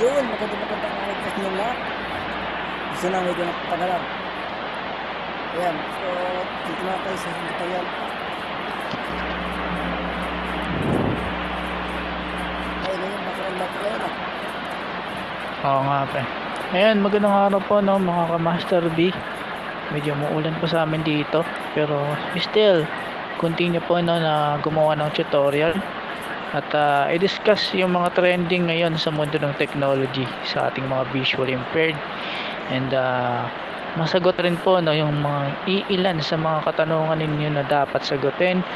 Yun, magandang araw sa inyo lahat. Gusto na medyo nakapagalan. Ayan, so dito na tayo sa tutorial. Ay, ngayon baka tayo na. Oo nga pre. Ayan, magandang araw po no mga ka-Master B. Medyo muulan po sa amin dito. Pero still, continue po no na gumawa ng tutorial. At i-discuss yung mga trending ngayon sa mundo ng technology sa ating mga visually impaired. And masagot rin po no yung mga iilan sa mga katanungan ninyo na dapat sagutin.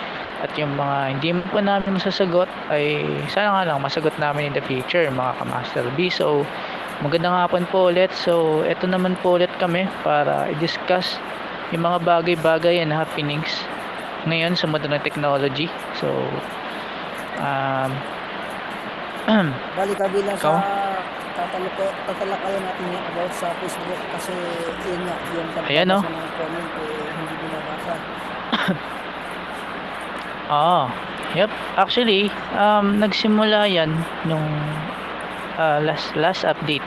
At yung mga hindi mo po namin masasagot ay sana nga lang masagot namin in the future mga ka-Master B. So magandang hapon po ulit. So eto naman po ulit kami para i-discuss yung mga bagay-bagay and happenings ngayon sa mundo ng technology. So Bali kabilang ikaw? sa tatalakayan natin yung about sa Facebook kasi yun nga, yung Ayan no? pagbabasa ng comment hindi binabasa. Yep. Actually, nagsimula yan nung last update.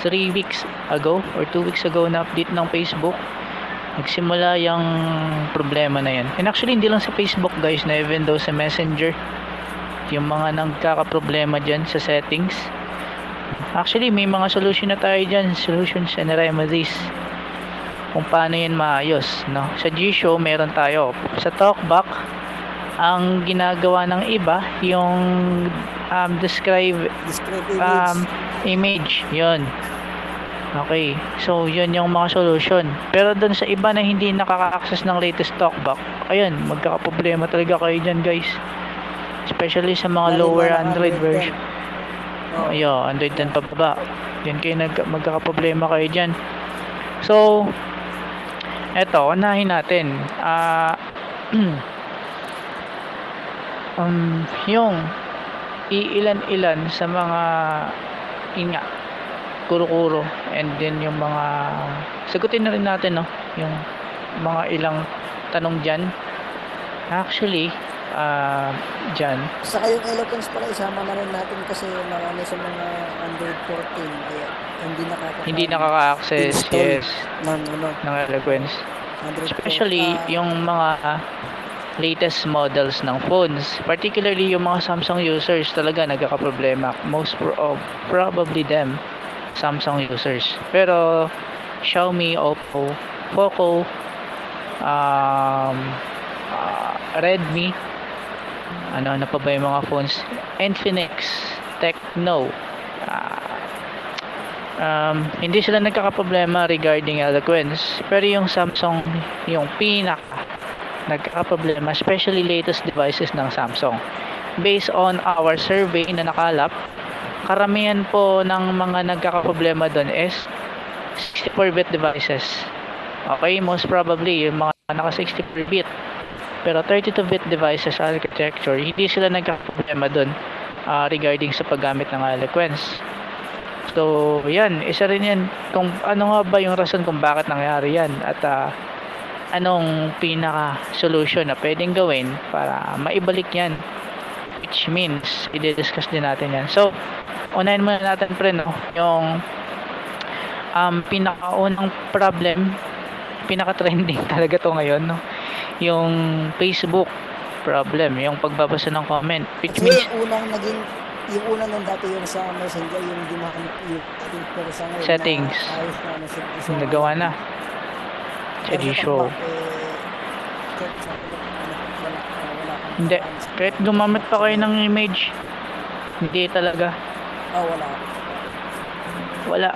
3 weeks ago or 2 weeks ago na update ng Facebook. Nagsimula yung problema na yan. And actually, hindi lang sa Facebook guys, na even though sa Messenger, yung mga nagkakaproblema dyan sa settings. Actually, may mga solution na tayo dyan. Solutions and remedies kung paano yan maayos, no? Sa G-Show meron tayo. Sa TalkBack, ang ginagawa ng iba yung describe image yun. Okay, so yun yung mga solution. Pero dun sa iba na hindi nakaka-access ng latest TalkBack, ayun, magkakaproblema talaga kayo dyan guys, especially sa mga lower Android version. Ayun, Android 10 pababa, yan kayo magkakaproblema kayo dyan. So eto, unahin natin yung iilan-ilan sa mga inga kuro-kuro, and then yung mga sagutin na rin natin no yung mga ilang tanong dyan. Actually dyan Saka yung eloquence pala isama na rin natin kasi marami sa mga Android 14 hindi nakaka-access yes ng eloquence, Android especially yung mga latest models ng phones, particularly yung mga Samsung users talaga nagkakaproblema, probably them Samsung users. Pero Xiaomi, Oppo, Poco, Redmi, ano pa ba yung mga phones, Infinix, Tecno, hindi sila nagkakaproblema regarding eloquence. Pero yung Samsung, yung pinaka nagkakaproblema, especially latest devices ng Samsung. Based on our survey na nakalap, karamihan po ng mga nagkakaproblema doon is 64-bit devices. Okay, most probably yung mga naka 64-bit. Pero 32-bit devices architecture, hindi sila nagkakaproblema doon regarding sa paggamit ng eloquence. So, yan, isa rin yan kung ano nga ba yung rason kung bakit nangyari yan, at anong pinaka solution na pwedeng gawin para maibalik yan, which means i-discuss din natin yan. So unahin muna natin pre no yung pinakaunang problem, pinaka trending talaga to ngayon no, yung Facebook problem, yung pagbabasa ng comment, which kasi means yung unang nung dati yung sa Messenger yung ginagamit yung pero sa ngayon settings na nagawa na sa G-Show. Hindi, kahit gumamit pa kayo ng image, hindi talaga. Wala.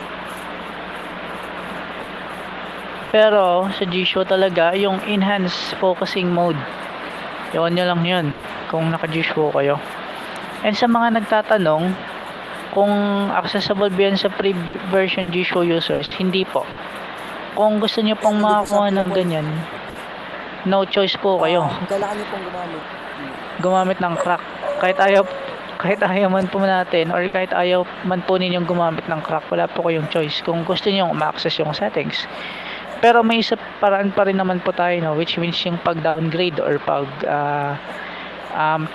Pero sa G-Show talaga, yung enhanced focusing mode, yun nyo lang yun kung naka G-Show kayo. And sa mga nagtatanong kung accessible ba yan sa free version G-Show users, hindi po. Kung gusto nyo pong makakuha ng ganyan, no choice po kayo. Kailangan nyo pong gumamit ng crack. Kahit ayaw man po natin, or kahit ayaw man po ninyong gumamit ng crack, wala po kayong choice kung gusto nyo ma-access yung settings. Pero may isa paraan pa rin naman po tayo no, which means yung pag-downgrade or pag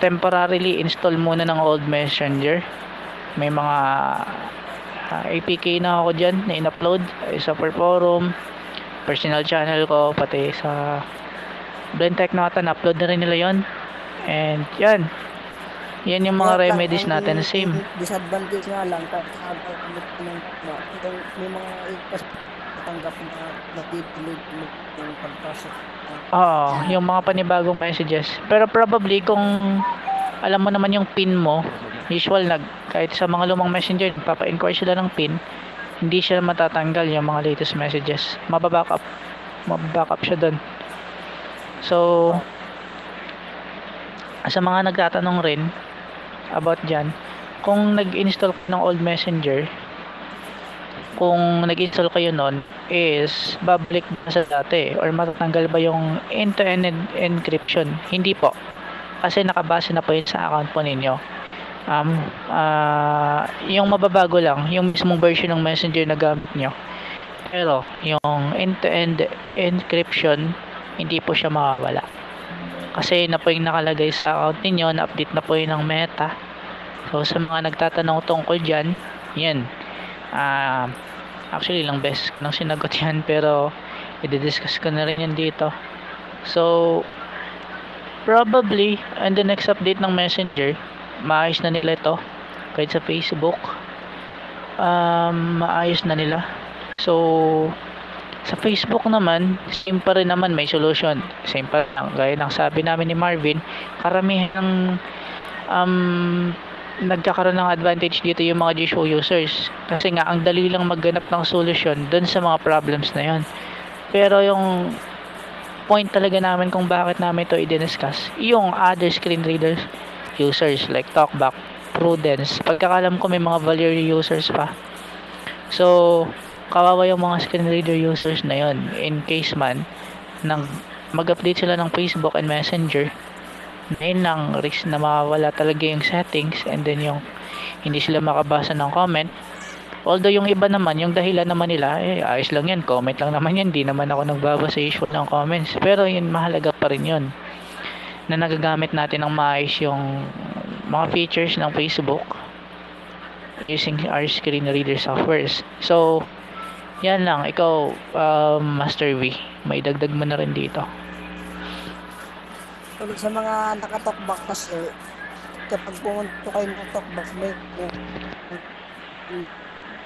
temporarily install muna ng old Messenger. May mga APK na ako dyan na in-upload sa per forum, personal channel ko, pati sa Blendtech Natan, upload na rin nila yon. And yan yung mga Kaya lang, remedies natin, same. disadvantage nga lang, may mga tanggap na natitilid yung pagpasok. Oo, yung mga panibagong messages. Pero probably kung alam mo naman yung pin mo, usual kahit sa mga lumang messenger, papa-inquire sila ng pin, hindi siya matatanggal yung mga latest messages. Mababackup siya doon. So, sa mga nagtatanong rin about dyan, kung nag-install ng old messenger, kung nag-install kayo nun, is babalik ba sa dati or matatanggal ba yung end-to-end encryption? Hindi po, kasi nakabase na po yun sa account po ninyo. Yung mababago lang yung mismong version ng messenger na gamit nyo, pero yung end-to-end encryption hindi po siya makawala kasi na po yung nakalagay sa account ninyo, na-update na po yun ng Meta. So sa mga nagtatanong tungkol dyan, yan, actually ilang beses nang sinagot yan, pero i-discuss ko na rin yan dito. So probably in the next update ng Messenger, maayos na nila ito. Kahit sa Facebook, maayos na nila. So sa Facebook naman, same pa rin naman, may solution. Same pa rin. Gaya ng sabi namin ni Marvin, karamihan ng nagkakaroon ng advantage dito yung mga G-Show users. Kasi nga, ang dali lang magganap ng solution dun sa mga problems na yon. Pero yung point talaga namin kung bakit namin ito i-discuss, yung other screen readers users like Talkback, Prudence, pagkakalam ko may mga Valerie users pa. So kawawa yung mga screen reader users na yon, in case man nang mag-update sila ng Facebook and Messenger, na yun lang risk na mawawala talaga yung settings, and then yung hindi sila makabasa ng comment. Although yung iba naman, yung dahilan naman nila, ayos lang yan, comment lang naman yan, di naman ako nagbabasa usual ng comments. Pero yun, mahalaga pa rin yun na nagagamit natin ng maayos yung mga features ng Facebook using our screen reader softwares. So yan lang. Ikaw, Master V, may dagdag mo na rin dito. Sa mga naka-talkback kasi, kapag pumunta kayo ng talkback, may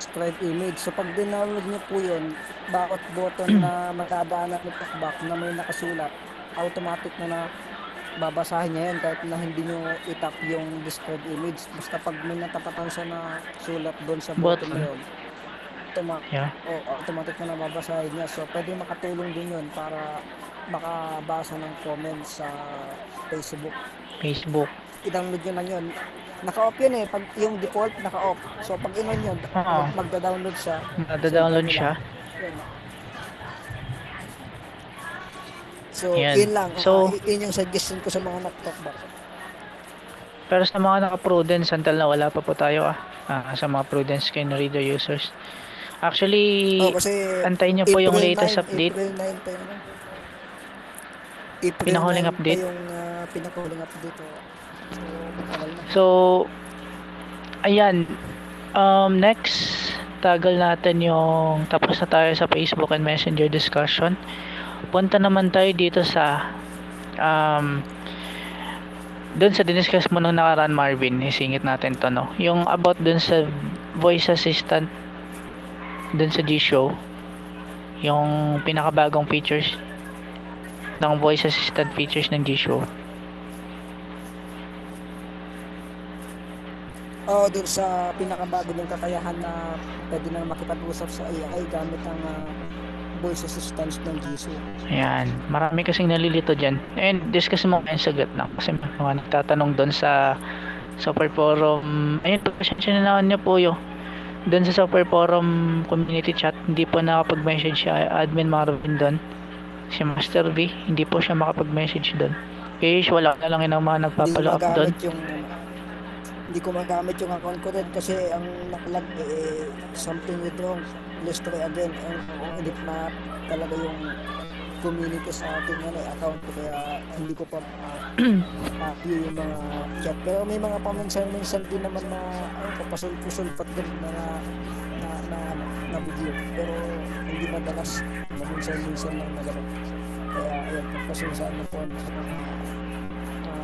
scribe image. So pag dinownload nyo po yun, bawat button na matadaanan ng talkback na may nakasulat, automatic na babasahin niya yan kahit na hindi nyo itap yung describe image. Basta pag may natapatan siya na sulat doon sa button na yun, automatic na nababasahin niya. So pwede makatulong din yun para makabasa ng comments sa Facebook. I-download nyo lang yun. Naka-off yun eh. Pag yung default, naka-off. So pag inon yun, magda-download siya. So yun lang. So yun yung suggestion ko sa mga naka-talkback. Pero sa mga naka-Prudence, until na wala pa po tayo sa mga Prudence screen reader users. Actually, antayin nyo po yung latest update. April 9 pa yun. Pinakahuling update. Yung pinakahuling update. So, ayan. Next, tagal natin yung tapos na tayo sa Facebook and Messenger discussion. Punta naman tayo dito sa doon sa diniscuss mo nung nakaraan, Marvin. Isingit natin to, no? Yung about doon sa voice assistant doon sa G-Show, yung pinakabagong features ng voice assistant features ng G-Show. Doon sa pinakabago ng kakayahan na pwede na makipag-usap sa AI gamit ang voice assistance ng G-Show. Ayan, marami kasing nalilito dyan. And discuss mo ngayon sagot lang kasi mga nagtatanong doon sa software forum. Ayun, pagpasensya na naman niyo po yun. Doon sa software forum community chat, hindi po nakapag-message siya admin Marvin doon. Si Master V, hindi po siya makapag-message doon. Kaya wala na lang yung mga nagpapalo up doon. Hindi ko magamit yung account ko rin kasi ang nakalag something with wrong. Let's try again. Hindi na talaga yung community sa ating account ko, kaya hindi ko pa view yung mga chat. Pero may mga paminsan-minsan din naman na papasul-pusul din na video. Pero hindi madalas, paminsan-minsan lang na gano'n. Kaya ayun, pagpasensyahan na po sa mga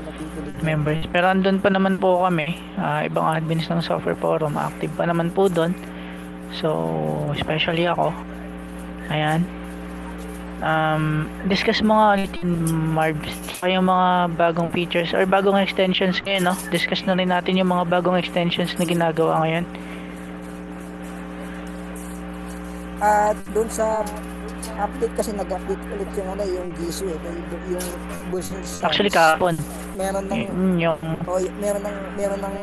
nakikinig. members. Pero andun pa naman po kami, ibang admins ng software forum, active pa naman po doon. So, especially ako. Ayan. Discuss mo nga ulit yung Marbs, yung mga bagong features or bagong extensions ngayon, no? Discuss na rin natin yung mga bagong extensions na ginagawa ngayon. At doon sa update kasi nag-update ulit yung Gisu yung business. Actually kahapon. Meron ng meron ng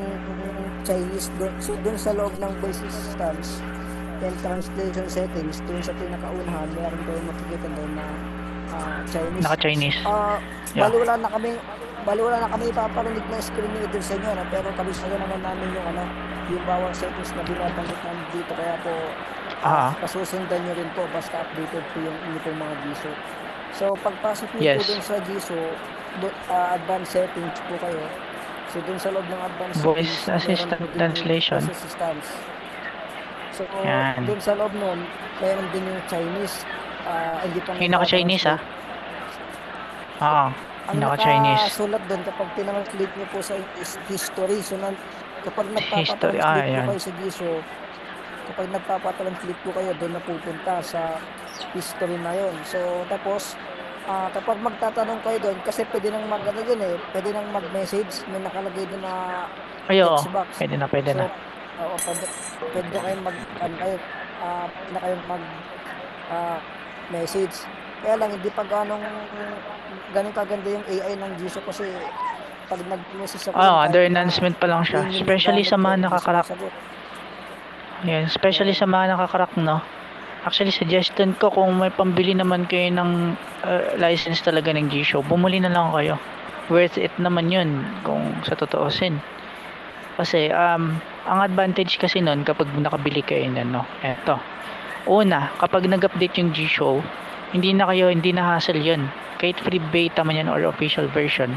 Chinese doon. So doon sa loob ng business stance and translation settings, doon sa pinakaunahan, meron kayong makikita doon na Chinese. Naka-Chinese. Yeah. Bali wala na kami ipaparinig na screen reader sa inyo, no? Pero kabisado naman namin yung bawang settings na binabanggit namin dito, kaya po pasusundan nyo rin po basta updated po yung inyong mga Gisu. So pagpasok nyo po dun sa Gisu, advanced settings po kayo. So dun sa loob ng advanced voice settings, assistant translation. Voice assistance. So yan. dun sa loob nun, mayroon din yung Chinese. Hindi pa yung naka-Chinese ang naka-Chinese. Sulat doon kapag tinranslate nyo po sa history. So kapag nagpapatranslate po kayo sa Gisu, kapag nagpapatranslate po kayo, doon na pupunta sa history na yon. So tapos kapag magtatanong kayo doon, kasi pwede nang pwede nang mag-message, may nakalagay doon na text box. Pwede na. So, pwede kayong message. Kaya lang hindi pa ganun kaganda yung AI ng Gisu, kasi pag nag-message ako under announcement pa lang siya, especially sa mga nakakarak. Yan, especially sa mga nakakarak, no. Actually, suggestion ko, kung may pambili naman kayo ng license talaga ng Gisu, bumuli na lang kayo. Worth it naman yun kung sa totoosin. Kasi ang advantage kasi nun kapag nakabili kayo no, eto. Una, kapag nag-update yung Gisu, hindi na hassle yun. Kahit free beta man yan or official version,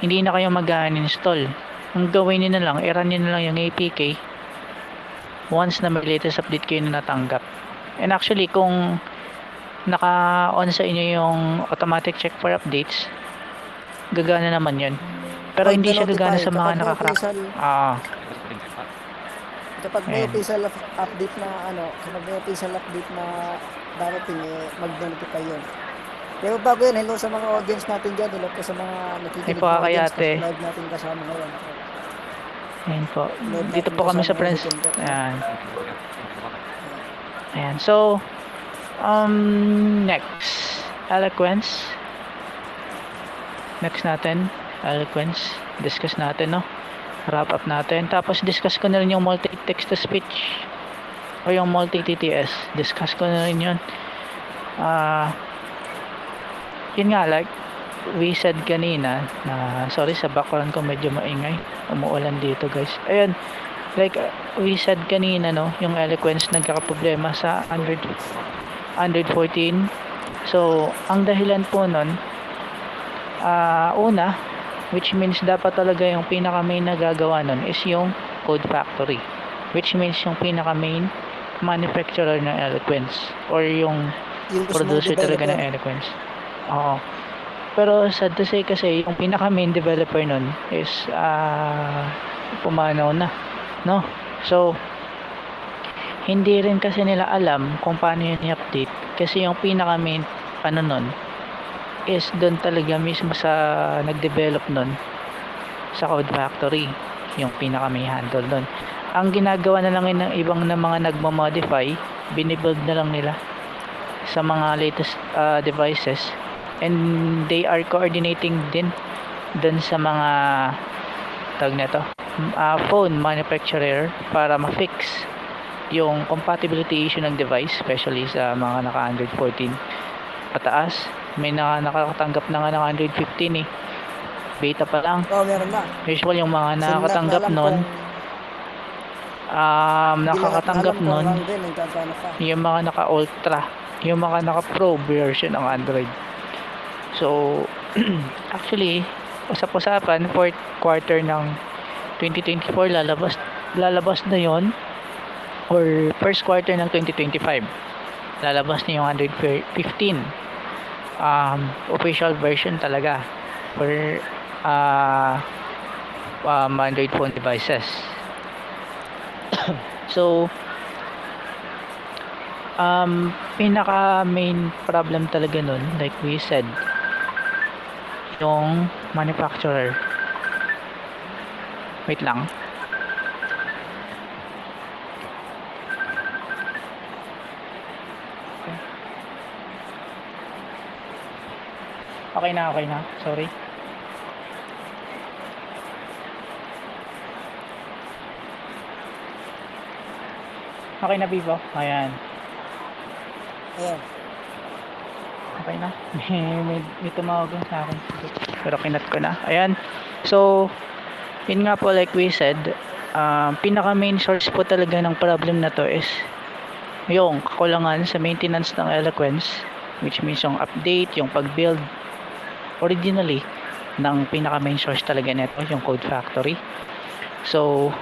hindi na kayo mag-uninstall. Ang gawin niyo na lang, i-run niyo na lang yung APK once na may latest update kayo na natanggap. And actually, kung naka-on sa inyo yung automatic check for updates, gagana naman yun. Pero hindi siya gagana sa mga nakakrak. Kapag may official update na darating, mag-notify yun. Pero bago yan, hello sa mga audience natin dyan, hello po sa mga nakikinig na audience na live natin kasama ngayon. Ayan po. Dito po kami sa Friends. Ayan. So, next. Eloquence. Next natin. Eloquence. Discuss natin, no? Wrap up natin. Tapos, discuss ko na rin yung multi-text to speech. O yung multi-TTS. Discuss ko na rin yun. Yun nga, like we said kanina, na sorry sa background ko medyo maingay, umuulan dito guys. Ayun, like we said kanina, no, yung Eloquence nagkakaproblema sa Android 14. So ang dahilan po nun, una, which means dapat talaga yung pinaka main na gagawa nun is yung code factory, which means yung pinaka main manufacturer ng Eloquence or yung producer talaga ng Eloquence. Oo. Pero sad to say kasi yung pinaka main developer nun is pumanaw na, no? So hindi rin kasi nila alam kung paano yun i-update, kasi yung pinaka main nun is doon talaga mismo sa nag-develop nun sa Code Factory, yung pinaka may handle doon. Ang ginagawa na lang ng ibang na mga nagma-modify, binibuild na lang nila sa mga latest devices, and they are coordinating din dun sa mga tawag nito phone manufacturer para ma-fix yung compatibility issue ng device, especially sa mga naka Android 14 pataas. May nakakatanggap na nga ng Android 15 beta pa lang. Meron na. Usual yung mga nakakatanggap nun, nakakatanggap nun yung mga naka ultra yung mga naka-pro version ng Android. So, actually, usap-usapan, fourth quarter ng 2024 lalabas na yon, or first quarter ng 2025 lalabas na yung Android 15 official version talaga for Android phone devices. So, pinaka main problem talaga nun, like we said, yung manufacturer. Wait lang. Okay na. Sorry. Okay na, Vivo. Ayan. Okay na. May tumawag sa akin. Pero kinat ko na. Ayan. So, yun nga po, like we said, pinaka main source po talaga ng problem na to is yung kakulangan sa maintenance ng Eloquence, which means yung update, yung pag-build originally ng pinaka main source talaga nito, yung code factory. So,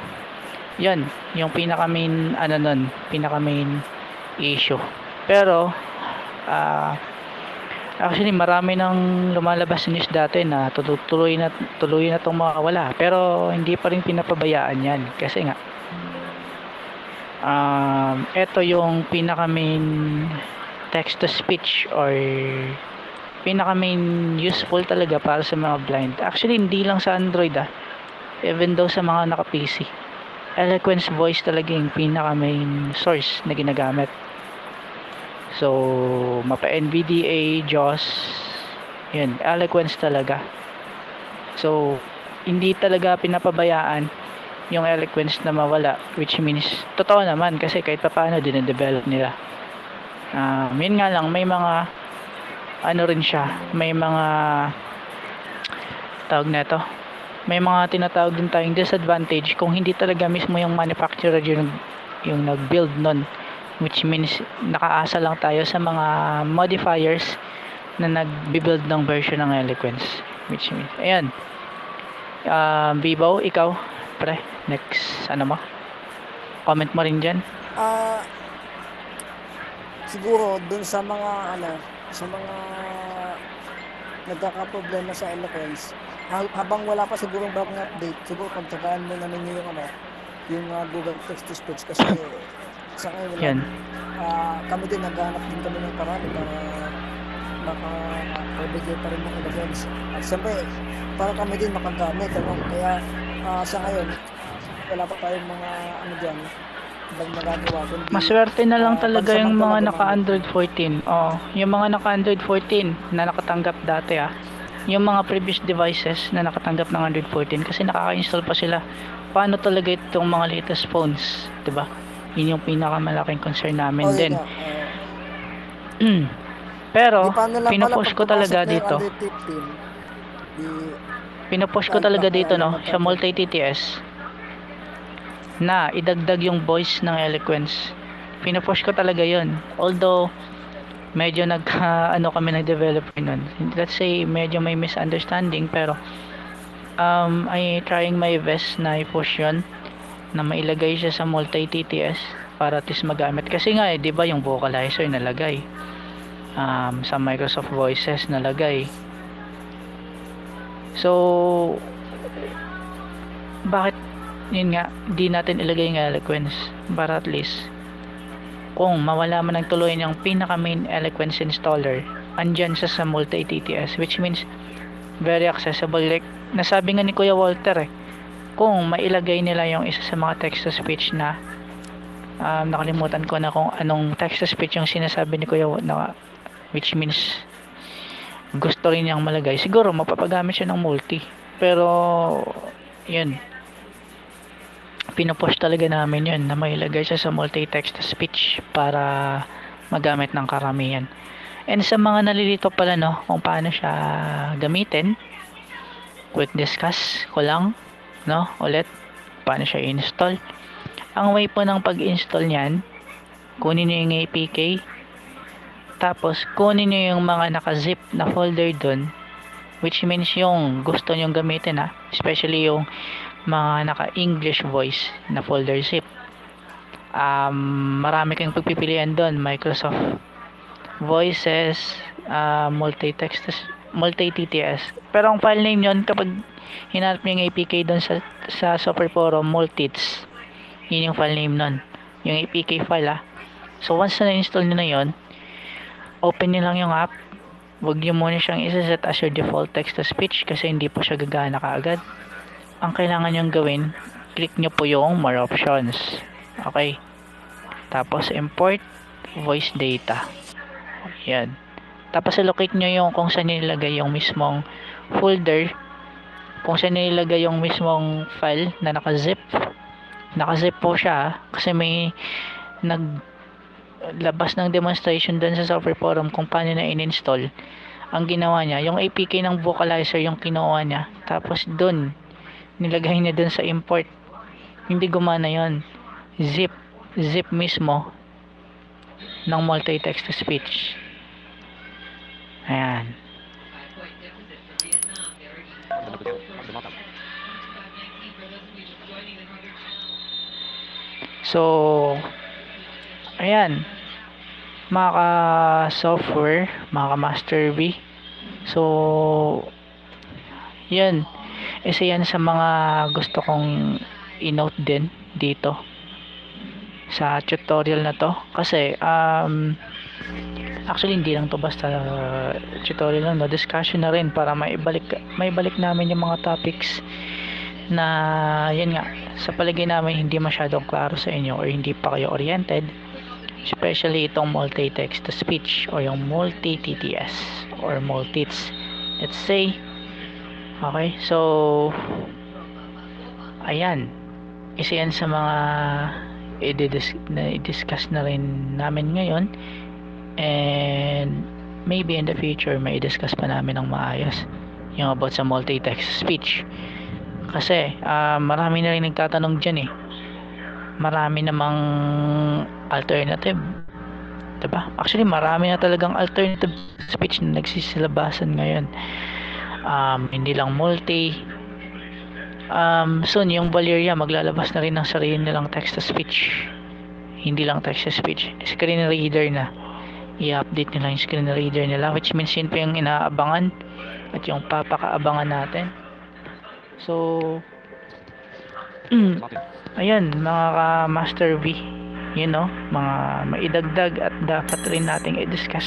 yun, yung pinaka main pinaka main issue. Pero actually marami nang lumalabas news dati na tuloy na itong mawawala, pero hindi pa rin pinapabayaan yan kasi nga ito yung pinaka main text to speech or pinaka main useful talaga para sa mga blind. Actually hindi lang sa Android even though sa mga naka PC, Eloquence voice talaga yung pinaka main source na ginagamit. So, mapa NVDA, JAWS, yun, Eloquence talaga. So, hindi talaga pinapabayaan yung Eloquence na mawala, which means, totoo naman, kasi kahit pa paano dine-develop nila. Yun nga lang, may mga, rin siya, may mga, tawag na ito, may mga tinatawag din tayong disadvantage kung hindi talaga mismo yung manufacturer yung nag-build nun, which means nakaasa lang tayo sa mga modifiers na nag-build ng version ng Eloquence, which means ayan. Vivo, ikaw pre, next mo, comment mo rin dyan. Siguro dun sa mga sa mga nagkakaproblema sa Eloquence, habang wala pa siguro bagong update, siguro pagtsagaan mo na ninyo yung Google Text to Speech, kasi sa ngayon kami din naghahanap din kami ng paraan para maka-provide pa rin ng Eloquence. At siyempre para kami din makagamit, kaya sa ngayon wala pa tayong mga dyan ibang magagawa, kundi maswerte na lang talaga yung mga naka Android. Android 14. Yung mga naka Android 14 na nakatanggap dati yung mga previous devices na nakatanggap ng Android 14 kasi nakaka-install pa sila. Paano talaga itong mga latest phones, 'di ba? Yun yung pinakamalaking concern namin din. Pero pinopush ko talaga dito. Pinopush ko talaga dito sa multi TTS na idagdag yung voice ng Eloquence. Pinopush ko talaga yun. Although medyo kami nag-developer nun. Let's say medyo may misunderstanding, pero I trying my best na i-push yun, na mailagay siya sa multi TTS para at least magamit. Kasi nga 'di ba yung vocalizer nalagay, sa Microsoft Voices nalagay. So bakit yun nga di natin ilagay yung Eloquence para at least kung mawala man ng tuluyan yung pinaka main Eloquence installer, andyan siya sa multi TTS, which means very accessible. Like nasabi nga ni Kuya Walter kung mailagay nila yung isa sa mga text to speech na nakalimutan ko na kung anong text to speech yung sinasabi ni Kuya na, which means gusto rin niyang malagay, siguro mapapagamit siya ng multi. Pero yun, pinupush talaga namin yun na mailagay siya sa multi text to speech para magamit ng karamihan. And sa mga nalilito pala kung paano siya gamitin, quick discuss ko lang ulit paano siya install. Ang way po ng pag-install niyan, kunin niyo yung APK, Tapos, kunin nyo yung mga naka-zip na folder dun, which means yung gusto nyong gamitin especially yung mga naka-English voice na folder zip. Marami kang pagpipilian doon, Microsoft Voices, multi-TTS. Pero ang file name yon, kapag hinanap nyo yung APK doon sa software forum, multits, yun yung file name nun, yung APK file So once na install nyo na yon, open nyo lang yung app. Huwag nyo muna siyang isa-set as your default text to speech kasi hindi po siya gagana kaagad. Ang kailangan nyong gawin, click nyo po yung more options. Okay. Tapos import voice data. Yan. Tapos allocate nyo yung kung saan nilagay yung mismong folder, kung saan nilagay yung mismong file na naka-zip. Naka-zip po siya kasi may naglabas ng demonstration dun sa software forum kung paano na in-install. Ang ginawa niya, yung APK ng vocalizer yung kinuha niya, tapos dun nilagay niya dun sa import. Hindi gumana yon. Zip mismo ng multi-text to speech. Ayan. So, ayan. Mga ka-software, mga ka-master V. So, yan. Isa yan sa mga gusto kong i-note din dito sa tutorial na to. Kasi, actually hindi lang to basta tutorial lang, no? Discussion na rin para maibalik namin yung mga topics na yun nga, sa palagay namin hindi masyadong klaro sa inyo or hindi pa kayo oriented, especially itong multi-text to speech o yung multi-TTS or multits, let's say. Okay, so ayan, isa yan sa mga i-discuss na rin namin ngayon, and maybe in the future may i-discuss pa namin ng maayos yung about sa multi-text speech. Kasi marami na rin nagtatanong dyan marami namang alternative, diba? Actually marami na talagang alternative speech na nagsisilabasan ngayon. Hindi lang multi, soon yung Valeria maglalabas na rin ng sarili nilang text to speech, hindi lang text to speech, screen reader na. I-update nila yung screen reader nila, which means yun pa yung inaabangan at yung papakaabangan natin. So ayan mga ka-master V, mga maidagdag at dapat rin nating i-discuss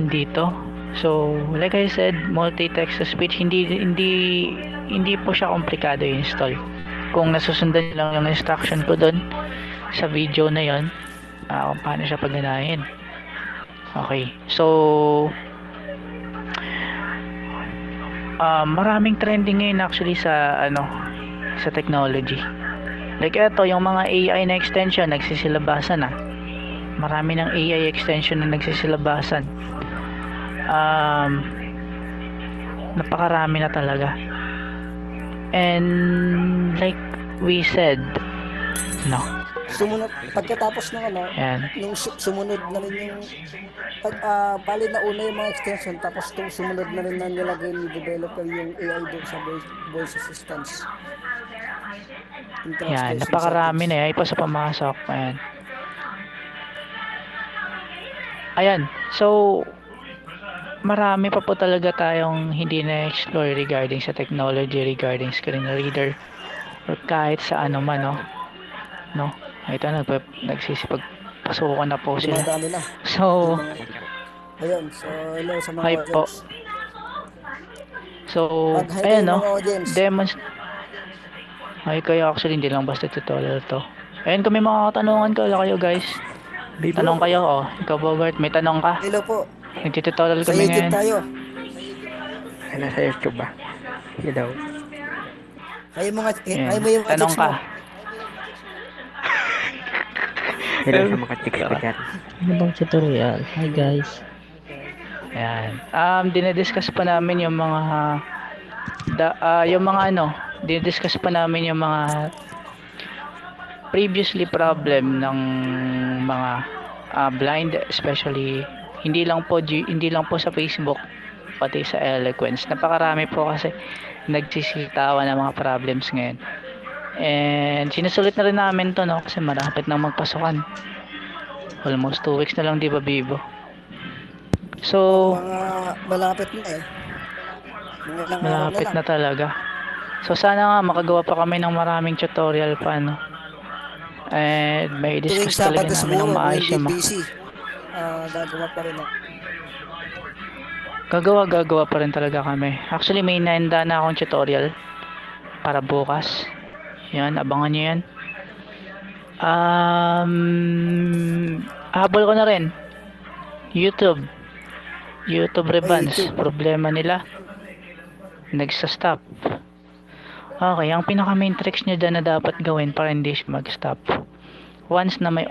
dito. So like I said, multi-text to speech, hindi po siya komplikado i-install kung nasusundan lang yung instruction ko doon sa video na yon, kung paano siya pagganahin. Okay, so maraming trending ngayon actually sa sa technology. Like eto, yung mga AI na extension nagsisilabasan marami ng AI extension na nagsisilabasan. Napakarami na talaga, and like we said, Sumunod, pagkatapos ng yan. nung sumunod na rin yung bali na una yung mga extension, tapos sumunod na rin na nilagay ni developer yung AI doon sa voice assistance. Yan, napakarami na yan. Ipa sa pamasok. Ayan. So, marami pa po talaga tayong hindi na-explore regarding sa technology, regarding screen reader, or kahit sa ano man, no? Ito nagsisipagpasukan na po sila. Na. So, ayun. So, hello sa mga hype po. So, ayan, ay kayo actually hindi lang basta tutorial to. Ayun, kung may mga katanungan kayo guys, tanong kayo. Ikaw Bogart, may tanong ka? Hello po. Nagtututorial kami ngayon. Tayo. Ano sa YouTube ba? Hello. Ay mo yung tanong ka. Hello sa mga chika dyan. Ano bang tutorial? Hi guys. Ayan. Dinidiscuss pa namin yung mga dinidiscuss pa namin yung mga previously problem ng mga blind, especially hindi lang po sa Facebook, pati sa Eloquence. Napakarami po kasi nagsisitawa ng mga problems ngayon. And sinusulit na rin namin to, no, kasi malapit nang magpasukan. Almost 2 weeks na lang, di ba, Bibo? So, Mga malapit na eh. Mga ilang araw na malapit lang. na talaga. So, sana nga makagawa pa kami ng maraming tutorial pa, no? And may Tuwing discuss talaga Sabado namin ng siguro, kung maayos hindi yung busy, gagawa pa rin ako. gagawa pa rin talaga kami. Actually, may naenda na akong tutorial para bukas. Yan, abangan nyo yan. Habol ko na rin. YouTube Rebans. YouTube. Problema nila. Nagsa-stop. Okay, ang pinaka main tricks nyo dyan na dapat gawin para hindi siya mag-stop. Once na may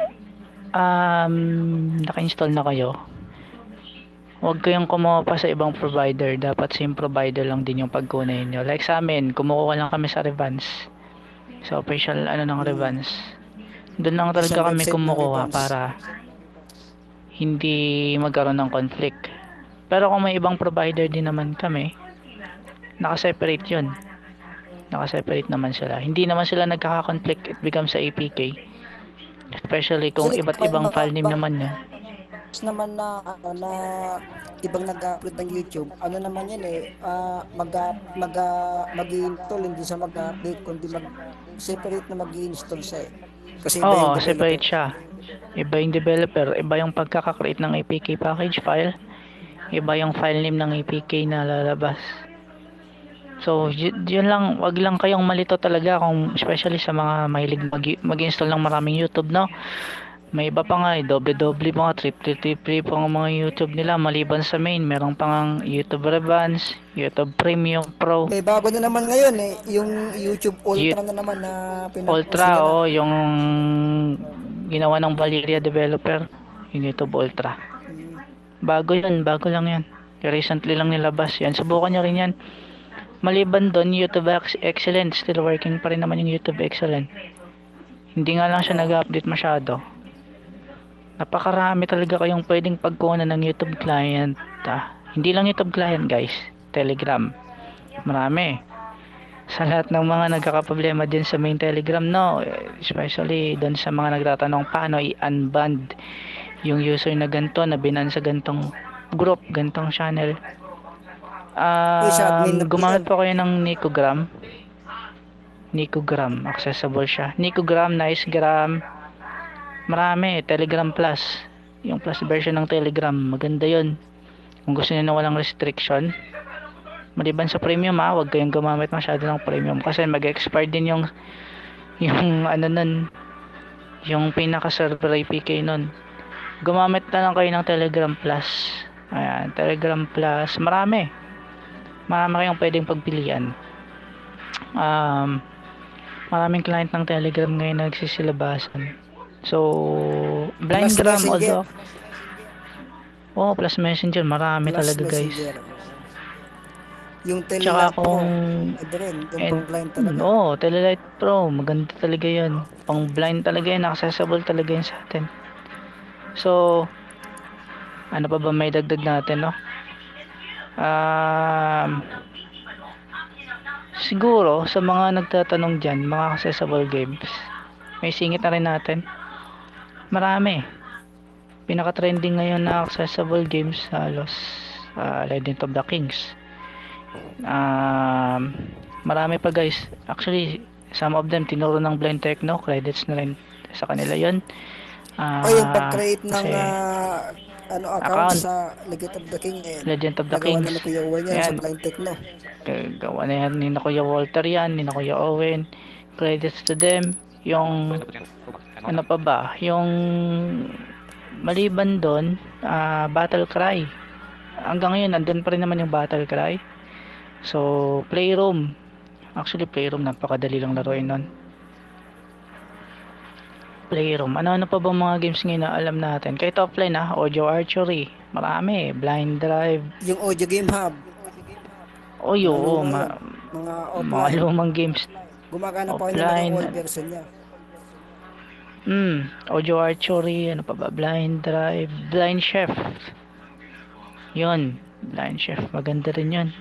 naka-install na kayo, huwag kayong kumuha pa sa ibang provider. Dapat same provider lang din yung pagkunin nyo. Like sa amin, kumukuha lang kami sa Revans. Sa official ng Revans. Doon lang talaga Sa kami website ng kumukuha Revans. para hindi magkaroon ng conflict. Pero kung may ibang provider din naman kami, naka-separate yun. Naka-separate naman sila. Hindi naman sila nagkaka-conflict. It becomes sa APK. Especially kung Actually, iba't may ibang mga file name naman yan. banks naman na ibang nag-upload ng YouTube. Ano naman yan eh, mag-i-install, hindi siya mag-update, kundi separate na mag-i-install siya eh. Kasi iba yung Oo, developer. separate siya. Iba yung developer, iba yung pagkaka-create ng APK package file, iba yung file name ng APK na lalabas. So, yun lang, wag lang kayong malito talaga kung especially sa mga mahilig mag-install ng maraming YouTube, no? May iba pa nga doble-doble mga triple pa ang mga YouTube nila maliban sa main. Meron pa nga YouTube Revans, YouTube Premium Pro, May bago na naman ngayon eh, yung YouTube Ultra na naman na pinag-post Ultra, nila. yung ginawa ng Valeria developer, yung YouTube Ultra. Bago lang yan. Recently lang nilabas yan. Subukan nyo rin yan. Maliban doon, YouTube Excellent, still working pa rin naman yung YouTube Excellent. Hindi nga lang siya nag-update masyado. Napakarami talaga kayong pwedeng pagkunan ng YouTube client. Hindi lang YouTube client, guys. Telegram. Marami. Sa lahat ng mga nagkakaproblema din sa main Telegram, no? Especially doon sa mga nagtatanong paano i-unband yung user na ganito, na binan sa gantong group, gantong channel. Sa admin na Gumamit PM. po kayo ng Nicogram. Accessible siya. Nicogram, Nicegram. Marami. Telegram Plus. Yung plus version ng Telegram. Maganda yun. Kung gusto niyo na walang restriction. Maliban sa premium, huwag kayong gumamit masyado ng premium. Kasi mag-expire din yung yung pinaka-server APK nun. Gumamit na lang kayo ng Telegram Plus. Ayan. Telegram Plus. Marami kayong pwedeng pagpilian. Maraming client ng Telegram ngayon nagsisilabasan. So, Blindgram Messenger. although plus Messenger, marami Plus talaga guys. Messenger. Yung Tsaka Telelight Pro, kung ito rin, yung pang blind talaga. Telelight Pro, maganda talaga yun. Pang blind talaga yun, accessible talaga yun sa atin. So, ano pa ba may dagdag natin, no? Siguro sa mga nagtatanong dyan, mga accessible games, may singit na rin natin. Marami. Pinaka-trending ngayon na accessible games halos Legend of the Kings. Marami pa guys. Actually, some of them tinuro ng Blind Techno, credits na rin sa kanila yon. Yung pag-create ng kasi account sa Legend of the King Legend of the nagawa Kings. na ni Kuya Owen yan sa Ayan. Blind Techno. Gawa na yan ni na Kuya Walter yan, ni na Kuya Owen. Credits to them. Yung ano pa ba? Yung maliban doon, Battle Cry. Hanggang ngayon, nandun pa rin naman yung Battle Cry. So, Playroom. Actually, Playroom, napakadali lang laruin nun. Playroom. Ano-ano pa bang mga games ngayon na alam natin? Kahit offline Audio Archery. Marami. Blind Drive. Yung Audio Game Hub. Oo, mga mga offline. lumang games. Gumagana pa rin naman offline. yung old version niya. Audio archery, ano pa ba? Blind drive, blind chef. Yun, blind chef. Maganda rin yun.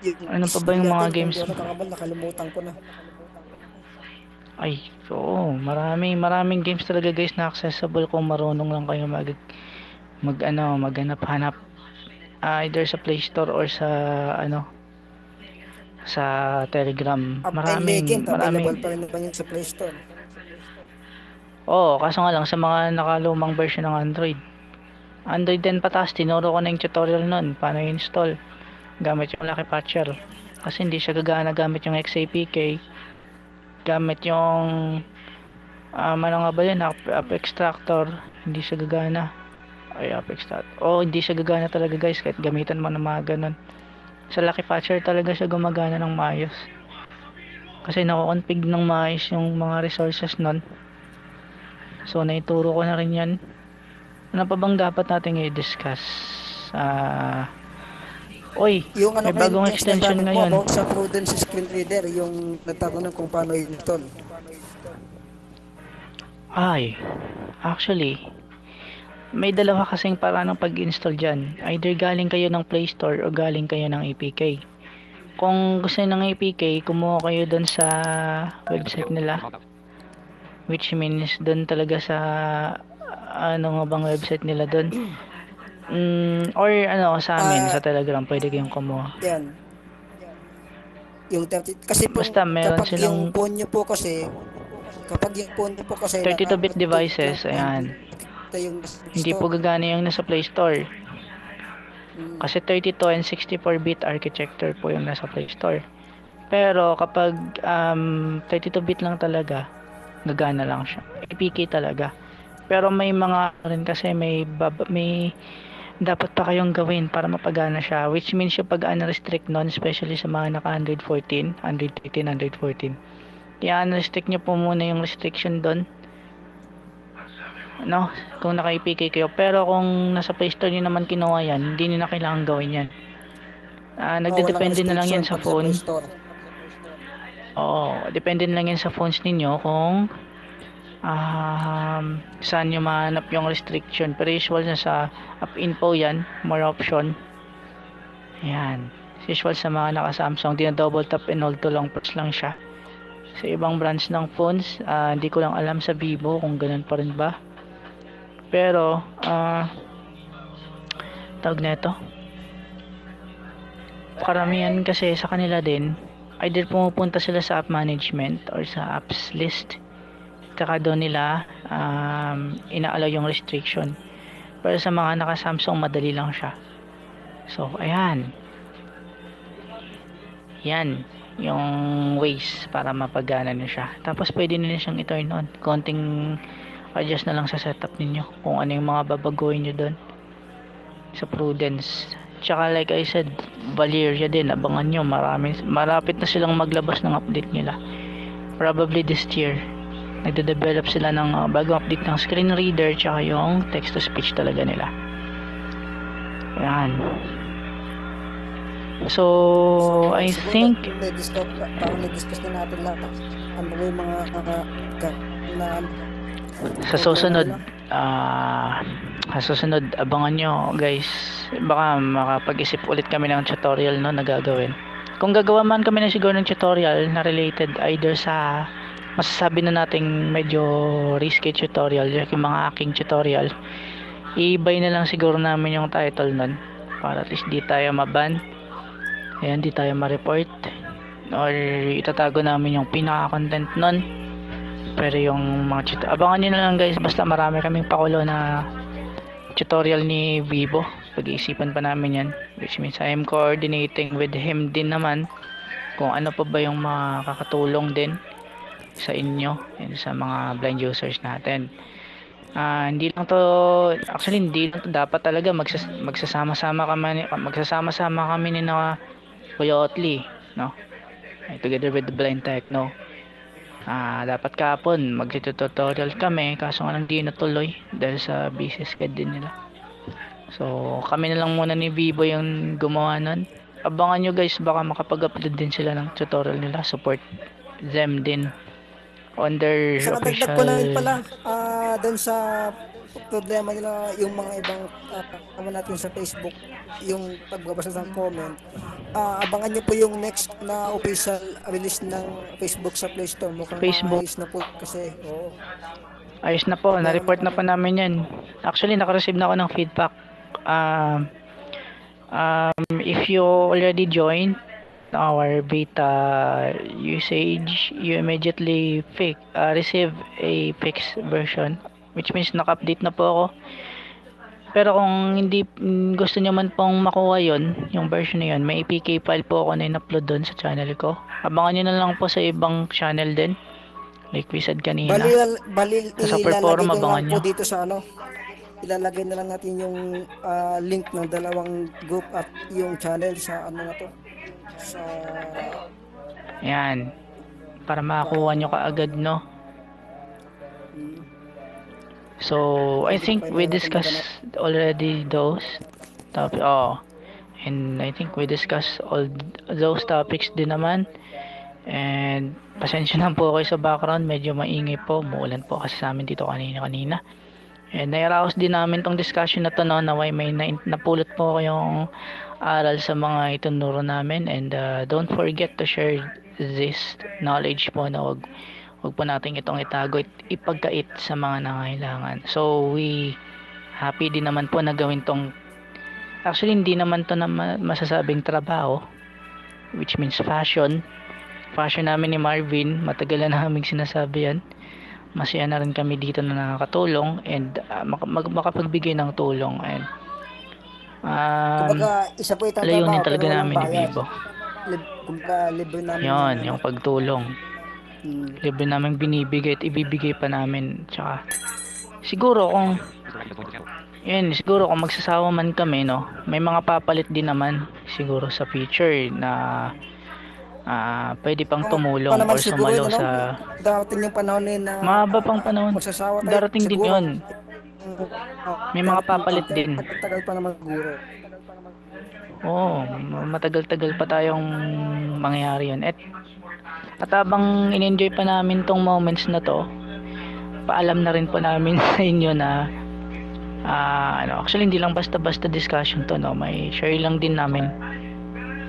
Yung Ano pa ba skill yung mga natin, kung games? di ako nakakabal, nakalimutan ko na. Ay, oo, maraming games talaga guys na accessible kung marunong lang kayo maghanap-hanap either sa Play Store or sa ano, sa Telegram. Mobile Legend, Maraming. available pa rin naman yung sa Play Store. Oo, kaso nga lang sa mga nakalumang version ng Android. Android 10 pataas, tinuro ko na yung tutorial nun, paano i-install gamit yung Lucky Patcher. Kasi hindi siya gagana gamit yung XAPK, gamit yung ano nga ba yun, app extractor, hindi siya gagana. Ay, app extractor. Hindi siya gagana talaga guys, kahit gamitan mo ng mga ganun. Sa Lucky Patcher talaga siya gumagana ng maayos. Kasi nako-config ng maayos yung mga resources nun. So, naituro ko na rin yan. Ano pa bang dapat natin i-discuss? Yung ano May kayo, bagong next na extension gamit mo ngayon. about sa Prudence screen reader, yung nagtatanong kung paano i-install. Actually, may dalawa kasing paraan ng pag-install dyan. Either galing kayo ng Play Store o galing kayo ng APK. Kung gusto nyo ng APK, kumuha kayo dun sa website nila. Which means dun talaga sa ano nga bang website nila dun. Or ano sa amin sa Telegram pwede kayong kumuha. Yan. Yung 30, kasi po, Basta meron kapag yung silang phone nyo po kasi, 32-bit devices, ayan. Yung Hindi po gagana yung nasa Play Store. Kasi 32 and 64-bit architecture po yung nasa Play Store. Pero kapag 32-bit lang talaga, gagana lang siya. APK talaga. Pero may mga rin kasi may dapat pa kayong gawin para mapagana siya, which means yung pag unrestrict nun, especially sa mga naka 114, 113, 114, i-unrestrict nyo po muna yung restriction doon, no? Kung naka-APK kayo. Pero kung nasa Play Store nyo naman kinuha yan, hindi nyo na kailangan gawin yan. Nagdedepende na lang yan sa phone. Depende na lang yan sa phones ninyo kung saan nyo mahanap yung restriction. Pero usual na sa app info yan, more option. Ayan. Usual sa mga naka Samsung, di na double tap and hold to long press lang siya. Sa ibang brands ng phones, hindi ko lang alam sa Vivo kung ganun pa rin ba. Pero tawag na ito, karamihan kasi sa kanila din, either pumupunta sila sa app management or sa apps list, tsaka doon nila ina-allow yung restriction. Pero sa mga naka Samsung, madali lang siya. So ayan, yan yung ways para mapagana nyo siya. Tapos pwede nyo siyang i-turn on, konting adjust na lang sa setup ninyo kung ano yung mga babaguhin nyo doon sa Prudence. Tsaka like I said, Valeria din, abangan nyo, malapit na silang maglabas ng update nila, probably this year. Nagde-develop sila ng bagong update ng screen reader tsaka yung text to speech talaga nila. Yan. So I think parang na-discuss na natin lahat. Ano ba yung mga sa susunod abangan nyo guys, baka makapag-isip ulit kami ng tutorial na gagawin. Kung gagawa man kami na siguro ng tutorial na related either sa masasabi na nating medyo risky tutorial, yung mga aking tutorial, i-buy na lang siguro namin yung title nun para at least di tayo maban, ayan, di tayo ma-report, or itatago namin yung pinaka-content nun. Pero yung mga abangan nyo na lang guys, basta marami kaming pakulo na tutorial ni Vivo, pag-iisipan pa namin yan, which means I am coordinating with him din naman kung ano pa ba yung makakatulong din sa inyo and sa mga blind users natin. Hindi lang to, actually hindi lang to, dapat talaga magsasama-sama kami ni na Kuya Otli, no? Together with the Blind Techno. Dapat kahapon mag-tutorial kami, kaso nga lang di natuloy dahil sa busy schedule din nila. So kami na lang muna ni Vivo yung gumawa nun. Abangan nyo guys, baka makapag-upload din sila ng tutorial nila, support them din on their Sa kadagdag ko na rin official. pala, doon sa problema nila yung mga ibang kasama natin sa Facebook, yung pagbabasa ng comment, abangan nyo po yung next na official release ng Facebook sa Play Store. Mukhang Facebook. maayos na po kasi. Oo. Ayos na po, Meron na-report na na po namin yan. Actually, nakareceive na ako ng feedback. If you already joined our beta usage, you immediately receive a fixed version, which means naka-update na po ako. Pero kung hindi gusto niyo man pong makuha yon, yung version na yun, may APK file po ako na in-upload doon sa channel ko. Abangan niyo na lang po sa ibang channel din. Like we said kanina. Bali Sa Super ilalagay Forum, ko abangan lang nyo. po dito sa ilalagay na lang natin yung link ng dalawang group at yung channel sa na to, sa Yan. Para makakuha nyo kaagad, no? So, I Pwede think pa we natin discussed already those topic. Oh, and I think we discussed all those topics din naman. And pasensya na po kayo sa background, medyo maingay po. Muulan po kasi sa amin dito kanina. And nai-arouse din namin tong discussion na to, no, na may napulot po kayong aral sa mga itunuro namin. And don't forget to share this knowledge po, na wag po natin itong itago at ipagkait sa mga nangailangan. So we happy din naman po na gawin tong, actually hindi naman to na masasabing trabaho, which means fashion namin ni Marvin. Matagal na namin sinasabi yan. Masaya na rin kami dito na nakakatulong and makapagbigay ng tulong. And kumbaga isa po itong layunin trabaho pero talaga walang namin ni bayad. Bibo. Kumbaga libre namin Yon, yung pagtulong. Libre namin binibigay at ibibigay pa namin. Tsaka siguro kung magsasawa man kami, no, may mga papalit din naman siguro sa future na pwede pang tumulong pa naman or siguro sumalo yun, no? sa Darating yung panahon na mahaba pang panahon. magsasawa tayo Darating din siguro. yun. May mga papalit din. Tagal pa naman siguro. Oo, matagal-tagal pa tayong mangyayari yun. At habang in-enjoy pa namin tong moments na to, paalam na rin po namin sa inyo na actually hindi lang basta-basta discussion to, no, may share lang din namin.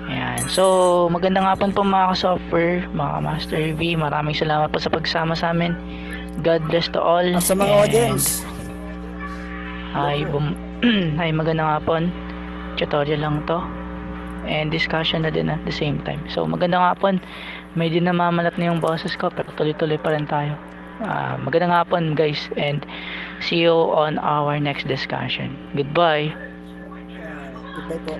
Ayan. So, magandang hapon po mga ka-software, mga Master V. Maraming salamat po sa pagsama sa amin. God bless to all. At sa mga And audience, hi, magandang hapon. Tutorial lang to. And discussion na din at the same time. So, magandang hapon. Medyo namamalat na yung boses ko, pero tuloy-tuloy pa rin tayo. Magandang hapon, guys. And see you on our next discussion. Goodbye. goodbye po.